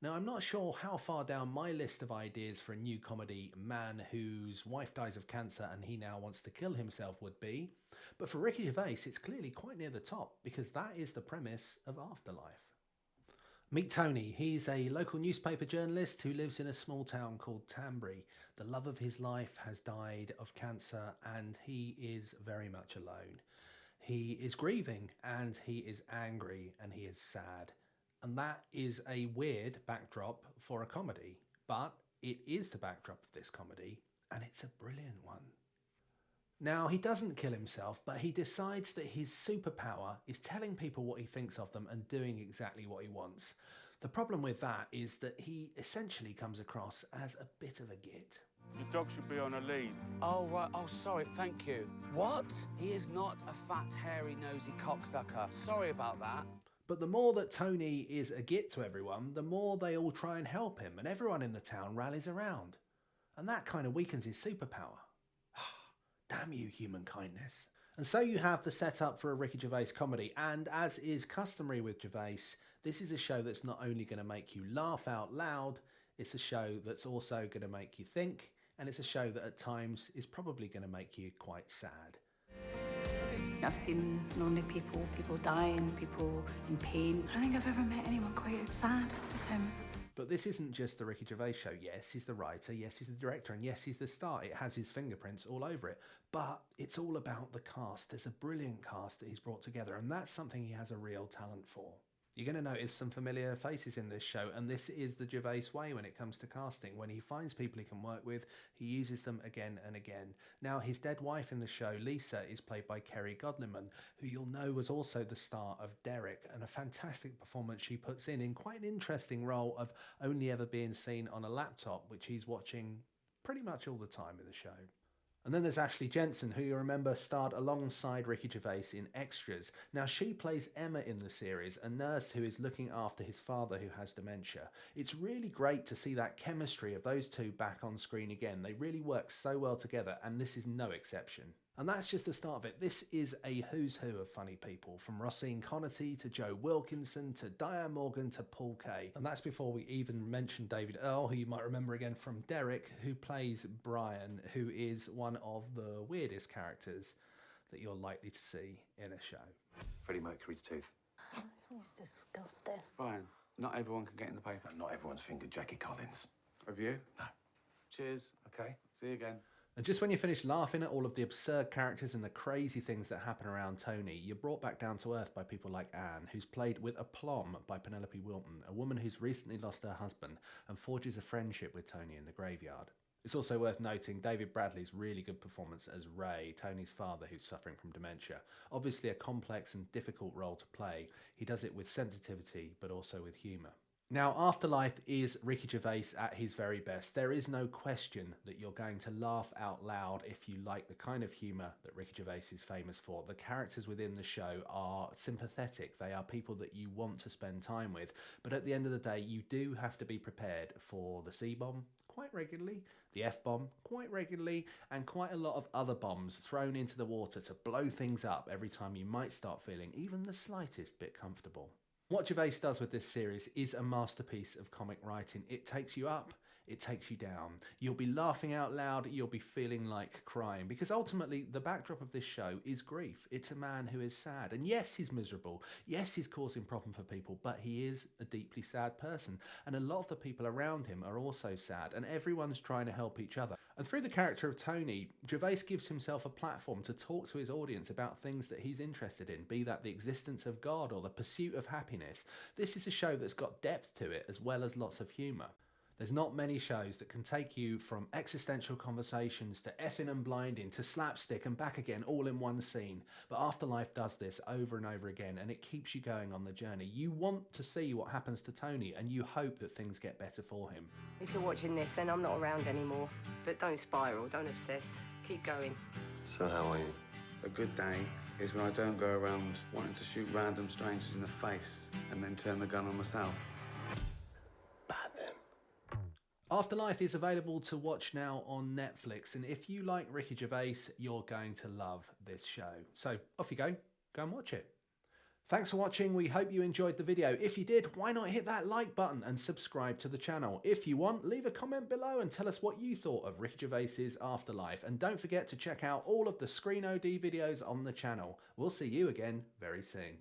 Now, I'm not sure how far down my list of ideas for a new comedy, man whose wife dies of cancer and he now wants to kill himself, would be, but for Ricky Gervais, it's clearly quite near the top because that is the premise of Afterlife. Meet Tony. He's a local newspaper journalist who lives in a small town called Tanbury. The love of his life has died of cancer and he is very much alone. He is grieving and he is angry and he is sad. And that is a weird backdrop for a comedy, but it is the backdrop of this comedy, and it's a brilliant one. Now, he doesn't kill himself, but he decides that his superpower is telling people what he thinks of them and doing exactly what he wants. The problem with that is that he essentially comes across as a bit of a git. Your dog should be on a lead. Oh, right. Oh, sorry. Thank you. What? He is not a fat, hairy, nosy cocksucker. Sorry about that. But the more that Tony is a git to everyone, the more they all try and help him, and everyone in the town rallies around. And that kind of weakens his superpower. Damn you, human kindness. And so you have the setup for a Ricky Gervais comedy, and as is customary with Gervais, this is a show that's not only going to make you laugh out loud, it's a show that's also going to make you think, and it's a show that at times is probably going to make you quite sad. I've seen lonely people, people dying, people in pain. I don't think I've ever met anyone quite as sad as him. But this isn't just the Ricky Gervais show. Yes, he's the writer, yes, he's the director, and yes, he's the star. It has his fingerprints all over it. But it's all about the cast. There's a brilliant cast that he's brought together, and that's something he has a real talent for. You're going to notice some familiar faces in this show, and this is the Gervais way when it comes to casting. When he finds people he can work with, he uses them again and again. Now, his dead wife in the show, Lisa, is played by Kerry Godliman, who you'll know was also the star of Derek, and a fantastic performance she puts in quite an interesting role of only ever being seen on a laptop, which he's watching pretty much all the time in the show. And then there's Ashley Jensen, who you remember starred alongside Ricky Gervais in Extras. Now, she plays Emma in the series, a nurse who is looking after his father who has dementia. It's really great to see that chemistry of those two back on screen again. They really work so well together, and this is no exception. And that's just the start of it. This is a who's who of funny people, from Roisin Conaty to Joe Wilkinson to Diane Morgan to Paul Kaye. And that's before we even mention David Earl, who you might remember again from Derek, who plays Brian, who is one of the weirdest characters that you're likely to see in a show. Freddie Mercury's tooth. He's disgusting. Brian, not everyone can get in the paper. Not everyone's fingered Jackie Collins. Have you? No. Cheers. Okay. See you again. And just when you finish laughing at all of the absurd characters and the crazy things that happen around Tony, you're brought back down to earth by people like Anne, who's played with aplomb by Penelope Wilton, a woman who's recently lost her husband and forges a friendship with Tony in the graveyard. It's also worth noting David Bradley's really good performance as Ray, Tony's father who's suffering from dementia. Obviously a complex and difficult role to play. He does it with sensitivity, but also with humour. Now, Afterlife is Ricky Gervais at his very best. There is no question that you're going to laugh out loud if you like the kind of humour that Ricky Gervais is famous for. The characters within the show are sympathetic. They are people that you want to spend time with. But at the end of the day, you do have to be prepared for the C-bomb quite regularly, the F-bomb quite regularly, and quite a lot of other bombs thrown into the water to blow things up every time you might start feeling even the slightest bit comfortable. What Gervais does with this series is a masterpiece of comic writing. It takes you up, it takes you down. You'll be laughing out loud, you'll be feeling like crying, because ultimately the backdrop of this show is grief. It's a man who is sad, and yes, he's miserable. Yes, he's causing problem for people, but he is a deeply sad person, and a lot of the people around him are also sad, and everyone's trying to help each other. And through the character of Tony, Gervais gives himself a platform to talk to his audience about things that he's interested in, be that the existence of God or the pursuit of happiness. This is a show that's got depth to it as well as lots of humour. There's not many shows that can take you from existential conversations to effing and blinding to slapstick and back again all in one scene. But Afterlife does this over and over again, and it keeps you going on the journey. You want to see what happens to Tony, and you hope that things get better for him. If you're watching this, then I'm not around anymore. But don't spiral, don't obsess. Keep going. So how are you? A good day is when I don't go around wanting to shoot random strangers in the face and then turn the gun on myself. Bad then. Afterlife is available to watch now on Netflix, and if you like Ricky Gervais, you're going to love this show. So off you go and watch it. Thanks for watching. We hope you enjoyed the video. If you did, why not hit that like button and subscribe to the channel? If you want, leave a comment below and tell us what you thought of Ricky Gervais's Afterlife. And don't forget to check out all of the Screen OD videos on the channel. We'll see you again very soon.